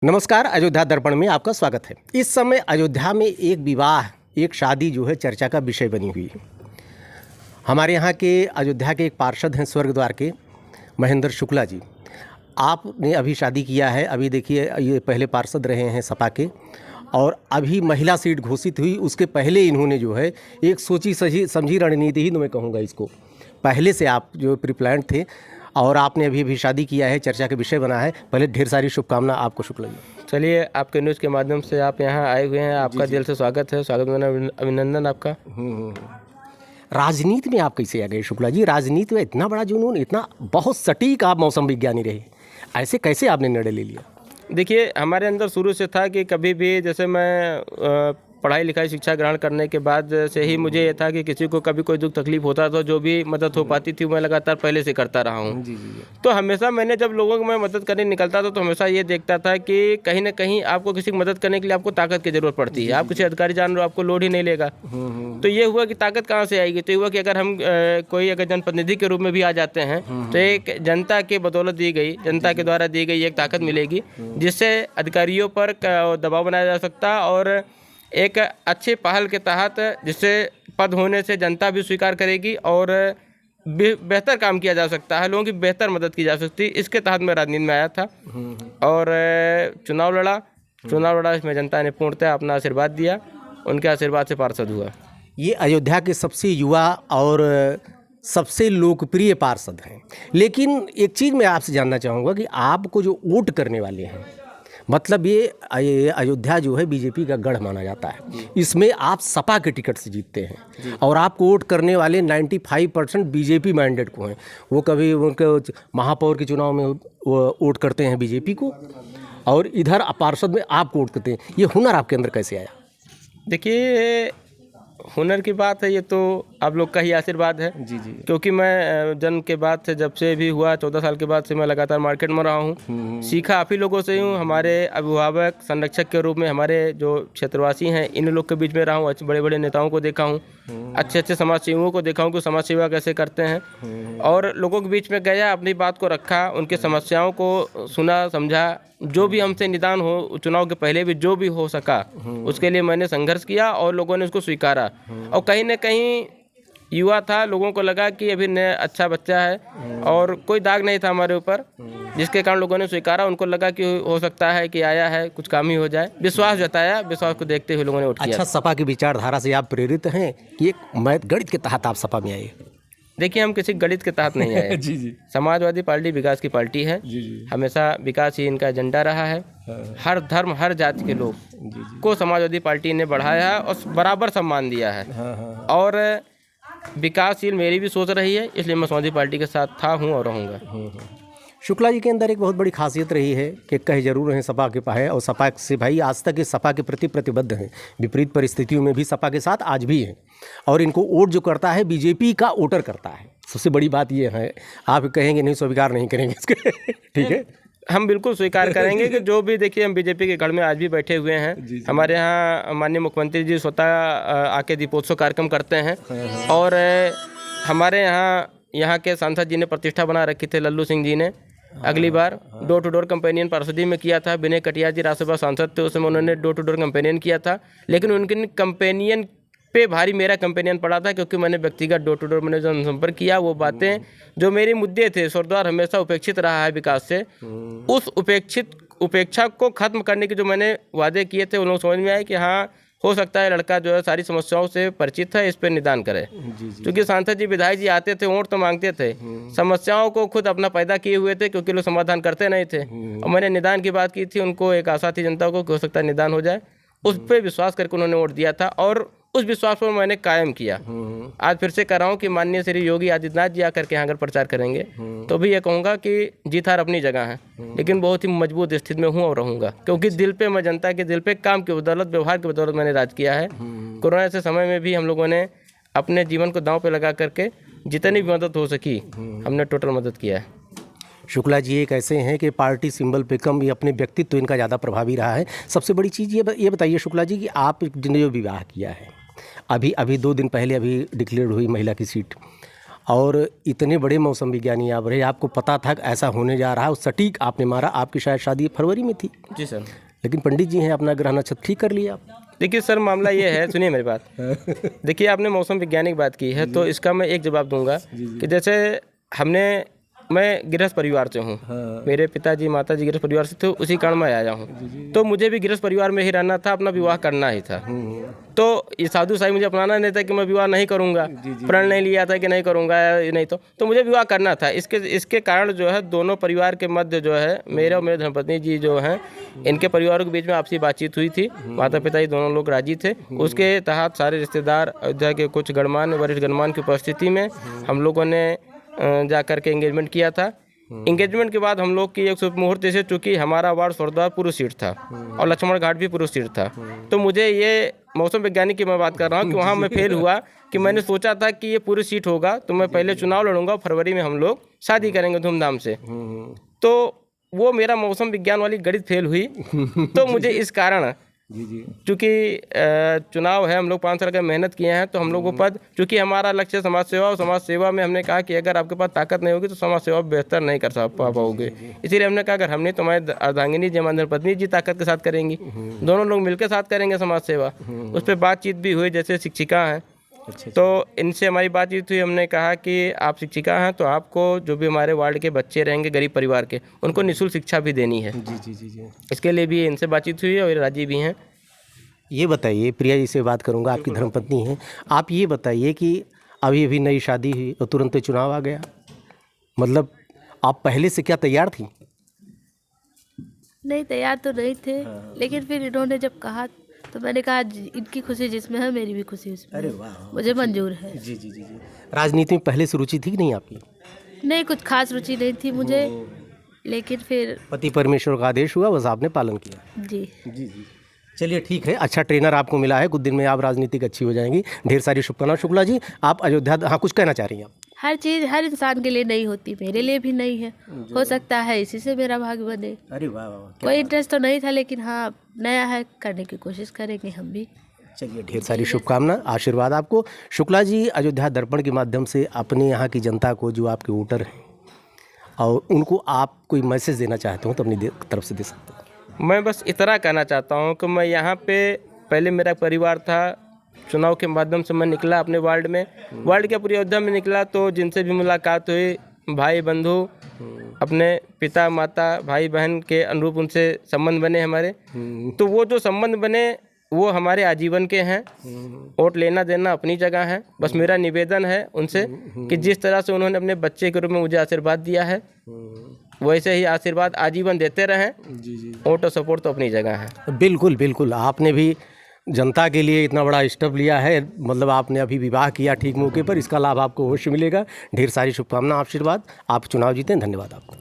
नमस्कार, अयोध्या दर्पण में आपका स्वागत है। इस समय अयोध्या में एक विवाह, एक शादी जो है चर्चा का विषय बनी हुई है। हमारे यहाँ के अयोध्या के एक पार्षद हैं स्वर्गद्वार के महेंद्र शुक्ला जी। आपने अभी शादी किया है, अभी देखिए ये पहले पार्षद रहे हैं सपा के, और अभी महिला सीट घोषित हुई उसके पहले इन्होंने जो है एक सोची समझी रणनीति ही मैं कहूँगा इसको, पहले से आप जो प्रिप्लान्ड थे और आपने अभी भी शादी किया है, चर्चा का विषय बना है। पहले ढेर सारी शुभकामना आपको शुक्ला जी। चलिए, आपके न्यूज़ के माध्यम से आप यहाँ आए हुए हैं, आपका दिल से स्वागत है, अभिनंदन आपका। राजनीति में आप कैसे आ गए शुक्ला जी? राजनीति में इतना बड़ा जुनून, इतना बहुत सटीक आप मौसम विज्ञानी रहे, ऐसे कैसे आपने निर्णय ले लिया? देखिए, हमारे अंदर शुरू से था कि कभी भी जैसे मैं पढ़ाई लिखाई शिक्षा ग्रहण करने के बाद से ही मुझे ये था कि किसी को कभी कोई दुख तकलीफ होता तो जो भी मदद हो पाती थी मैं लगातार पहले से करता रहा हूँ। तो हमेशा मैंने जब लोगों को मैं मदद करने निकलता था तो हमेशा ये देखता था कि कहीं ना कहीं आपको किसी की मदद करने के लिए आपको ताकत की ज़रूरत पड़ती है। आप किसी अधिकारी जान रहे हो, आपको लोड ही नहीं लेगा। तो ये हुआ कि ताकत कहाँ से आएगी? तो ये हुआ कि अगर हम कोई अगर जनप्रतिनिधि के रूप में भी आ जाते हैं तो एक जनता की बदौलत दी गई, जनता के द्वारा दी गई एक ताकत मिलेगी जिससे अधिकारियों पर दबाव बनाया जा सकता और एक अच्छे पहल के तहत जिससे पद होने से जनता भी स्वीकार करेगी और बेहतर काम किया जा सकता है, लोगों की बेहतर मदद की जा सकती है। इसके तहत मैं राजनीति में आया था और चुनाव लड़ा। इसमें जनता ने पूर्णतः अपना आशीर्वाद दिया, उनके आशीर्वाद से पार्षद हुआ। ये अयोध्या के सबसे युवा और सबसे लोकप्रिय पार्षद हैं, लेकिन एक चीज़ मैं आपसे जानना चाहूँगा कि आपको जो वोट करने वाले हैं, मतलब ये अयोध्या जो है बीजेपी का गढ़ माना जाता है, इसमें आप सपा के टिकट से जीतते हैं और आपको वोट करने वाले 95% बीजेपी मैंडेट को हैं। वो कभी उनके महापौर के चुनाव में वो वोट करते हैं बीजेपी को और इधर पार्षद में आप वोट करते हैं। ये हुनर आपके अंदर कैसे आया? देखिए, हुनर की बात है, ये तो आप लोग का ही आशीर्वाद है। जी। क्योंकि मैं जन्म के बाद से जब से भी हुआ 14 साल के बाद से मैं लगातार मार्केट में रहा हूँ। सीखा आप ही लोगों से हूँ। हमारे अभिभावक संरक्षक के रूप में हमारे जो क्षेत्रवासी हैं इन लोग के बीच में रहा हूँ। बड़े बड़े नेताओं को देखा हूँ, अच्छे समाज सेवकों को देखा हूँ कि समाज सेवा कैसे करते हैं और लोगों के बीच में गया, अपनी बात को रखा, उनके समस्याओं को सुना समझा। जो भी हमसे निदान हो चुनाव के पहले भी जो भी हो सका उसके लिए मैंने संघर्ष किया और लोगों ने उसको स्वीकारा। और कहीं ना कहीं युवा था, लोगों को लगा कि अभी नया अच्छा बच्चा है और कोई दाग नहीं था हमारे ऊपर, जिसके कारण लोगों ने स्वीकारा। उनको लगा कि हो सकता है कि आया है कुछ काम ही हो जाए, विश्वास जताया। विश्वास को देखते हुए लोगों ने वोट किया। अच्छा, सपा की विचारधारा से आप प्रेरित हैं कि एक मैथ गणित के तहत आप सपा में आए? देखिए, हम किसी गणित के तहत नहीं आए। जी। समाजवादी पार्टी विकास की पार्टी है। जी। हमेशा विकास ही इनका एजेंडा रहा है। हर धर्म हर जाति के लोग को समाजवादी पार्टी ने बढ़ाया है और बराबर सम्मान दिया है। और विकासशील मेरी भी सोच रही है, इसलिए मैं समाजवादी पार्टी के साथ था, हूँ और रहूँगा। शुक्ला जी के अंदर एक बहुत बड़ी खासियत रही है कि कहे जरूर हैं सपा के पाए और सपा से भाई आज तक ये सपा के प्रति प्रतिबद्ध हैं, विपरीत परिस्थितियों में भी सपा के साथ आज भी हैं और इनको वोट जो करता है बीजेपी का वोटर करता है। सबसे बड़ी बात ये है, आप कहेंगे नहीं, स्वीकार नहीं करेंगे इसके? ठीक है, हम बिल्कुल स्वीकार करेंगे कि जो भी, देखिए हम बीजेपी के गढ़ में आज भी बैठे हुए हैं। हमारे यहाँ माननीय मुख्यमंत्री जी स्वतः आके दीपोत्सव कार्यक्रम करते हैं और हमारे यहाँ के सांसद जी ने प्रतिष्ठा बना रखी थी, लल्लू सिंह जी ने। अगली बार डोर टू डोर कैंपेनियन पार्षदी में किया था। विनय कटियार जी राज्यसभा सांसद थे, उस समय उन्होंने डोर टू डोर कैंपेनियन किया था, लेकिन उनके कैंपेनियन पे भारी मेरा कैंपेनियन पड़ा था क्योंकि मैंने व्यक्तिगत डोर टू डोर मैंने जनसंपर्क किया। वो बातें जो मेरे मुद्दे थे, स्वर्गद्वार हमेशा उपेक्षित रहा है विकास से, उस उपेक्षा को खत्म करने के जो मैंने वादे किए थे उन लोग समझ में आए कि हाँ, हो सकता है लड़का जो है सारी समस्याओं से परिचित है, इस पर निदान करे। क्योंकि सांसद जी विधायक जी आते थे, वोट तो मांगते थे, समस्याओं को खुद अपना पैदा किए हुए थे क्योंकि लोग समाधान करते नहीं थे। और मैंने निदान की बात की थी, उनको एक आशा थी जनता को कि हो सकता है निदान हो जाए। उस पर विश्वास करके उन्होंने वोट दिया था और उस विश्वास पर मैंने कायम किया। आज फिर से कह रहा हूँ कि माननीय श्री योगी आदित्यनाथ जी आकर के यहाँ अगर प्रचार करेंगे तो भी ये कहूँगा कि जीत हार अपनी जगह है, लेकिन बहुत ही मजबूत स्थिति में हूँ और रहूँगा, क्योंकि दिल पे, मैं जनता के दिल पे काम की बदौलत, व्यवहार की बदौलत मैंने राज किया है। कोरोना से समय में भी हम लोगों ने अपने जीवन को दांव पे लगा करके जितनी भी मदद हो सकी हमने टोटल मदद किया है। शुक्ला जी एक ऐसे हैं कि पार्टी सिंबल पे कम, ये अपने व्यक्तित्व इनका ज़्यादा प्रभावी रहा है। सबसे बड़ी चीज़ ये बताइए शुक्ला जी कि आपने जो विवाह किया है, अभी 2 दिन पहले अभी डिक्लेयर हुई महिला की सीट और इतने बड़े मौसम विज्ञानी आप रहे, आपको पता था कि ऐसा होने जा रहा है और सटीक आपने मारा। आपकी शायद शादी फरवरी में थी। जी सर। लेकिन पंडित जी हैं, अपना ग्रह नक्षत्र ठीक कर लिया आप। देखिए सर, मामला ये है, सुनिए मेरी बात। देखिए आपने मौसम वैज्ञानिक बात की है, तो इसका मैं एक जवाब दूंगा कि जैसे मैं गृहस्थ परिवार से हूँ। मेरे पिताजी माताजी गृहस्थ परिवार से थे, उसी कारण मैं आया हूँ। तो मुझे भी गृहस्थ परिवार में ही रहना था, अपना विवाह करना ही था। तो ये साधु साई मुझे अपनाना नहीं था कि मैं विवाह नहीं करूँगा, प्रण नहीं लिया था कि नहीं करूँगा, नहीं तो मुझे विवाह करना था। इसके कारण जो है दोनों परिवार के मध्य जो है, मेरे और मेरे धर्मपत्नी जी जो हैं, इनके परिवारों के बीच में आपसी बातचीत हुई थी। माता पिता दोनों लोग राजी थे। उसके तहत सारे रिश्तेदार, अयोध्या के कुछ गणमान्य वरिष्ठ गणमान्य की उपस्थिति में हम लोगों ने जा कर के एंगेजमेंट किया था। एंगेजमेंट के बाद हम लोग की एक शुभ मुहूर्त से, चूँकि हमारा वार्ड स्वर्गद्वार पूर्व सीट था और लक्ष्मण घाट भी पूर्व सीट था, तो मुझे ये मौसम वैज्ञानिक की मैं बात कर रहा हूँ कि वहाँ मैं फेल हुआ कि मैंने सोचा था कि ये पूर्व सीट होगा तो मैं पहले चुनाव लड़ूंगा, फरवरी में हम लोग शादी करेंगे धूमधाम से। तो वो मेरा मौसम विज्ञान वाली गणित फेल हुई। तो मुझे इस कारण, चूँकि चुनाव है, हम लोग 5 साल का मेहनत किए हैं, तो हम लोग को पद, चूँकि हमारा लक्ष्य समाज सेवा, और समाज सेवा में हमने कहा कि अगर आपके पास ताकत नहीं होगी तो समाज सेवा बेहतर नहीं कर पाओगे। इसीलिए हमने कहा अगर हमने तो हमारी अर्धांगिनी जी, हमारी पत्नी जी ताकत के साथ करेंगी, दोनों लोग मिलकर साथ करेंगे समाज सेवा। उस पर बातचीत भी हुई, जैसे शिक्षिका हैं तो इनसे हमारी बातचीत हुई। हमने कहा कि आप शिक्षिका हैं तो आपको जो भी हमारे वार्ड के बच्चे रहेंगे गरीब परिवार के, उनको निःशुल्क शिक्षा भी देनी है। जी। इसके लिए भी इनसे बातचीत हुई है और राजी भी हैं। ये बताइए, प्रिया जी से बात करूंगा, आपकी धर्मपत्नी हैं, आप ये बताइए कि अभी नई शादी हुई और तुरंत चुनाव आ गया, मतलब आप पहले से क्या तैयार थी? नहीं, तैयार तो नहीं थे। लेकिन फिर इन्होंने जब कहा तो मैंने कहा इनकी खुशी जिसमें है मेरी भी खुशी उसमें। अरे वाह, मुझे मंजूर है। जी। राजनीति में पहले से रुचि थी कि नहीं आपकी? नहीं, कुछ खास रुचि नहीं थी मुझे, लेकिन फिर पति परमेश्वर का आदेश हुआ, बस आपने पालन किया। जी। चलिए ठीक है, अच्छा ट्रेनर आपको मिला है, कुछ दिन में आप राजनीतिक अच्छी हो जाएंगी। ढेर सारी शुभकामनाएं। शुक्ला जी, आप अयोध्या, हाँ कुछ कहना चाह रही हैं आप? हर चीज़ हर इंसान के लिए नहीं होती, मेरे लिए भी नहीं है। हो सकता है इसी से मेरा भाग्य बने। अरे वाह, कोई इंटरेस्ट तो नहीं था, लेकिन हाँ नया है, करने की कोशिश करेंगे हम भी। चलिए, ढेर सारी शुभकामना, आशीर्वाद आपको। शुक्ला जी, अयोध्या दर्पण के माध्यम से अपने यहाँ की जनता को, जो आपके वोटर हैं, और उनको आप कोई मैसेज देना चाहते हो तो अपनी तरफ से दे सकते हो। मैं बस इतना कहना चाहता हूँ कि मैं यहाँ पे, पहले मेरा परिवार था, चुनाव के माध्यम से मैं निकला अपने वार्ड में, वार्ड के पूरी अयोध्या में निकला, तो जिनसे भी मुलाकात हुई, भाई बंधु, अपने पिता माता भाई बहन के अनुरूप उनसे संबंध बने हमारे। तो वो जो संबंध बने वो हमारे आजीवन के हैं। वोट लेना देना अपनी जगह है। बस मेरा निवेदन है उनसे कि जिस तरह से उन्होंने अपने बच्चे के रूप में मुझे आशीर्वाद दिया है, वैसे ही आशीर्वाद आजीवन देते रहें। वोट और सपोर्ट तो अपनी जगह है। बिल्कुल, आपने भी जनता के लिए इतना बड़ा स्टेप लिया है, मतलब आपने अभी विवाह किया ठीक मौके पर, इसका लाभ आपको अवश्य मिलेगा। ढेर सारी शुभकामना, आशीर्वाद, आप चुनाव जीतें। धन्यवाद आपको।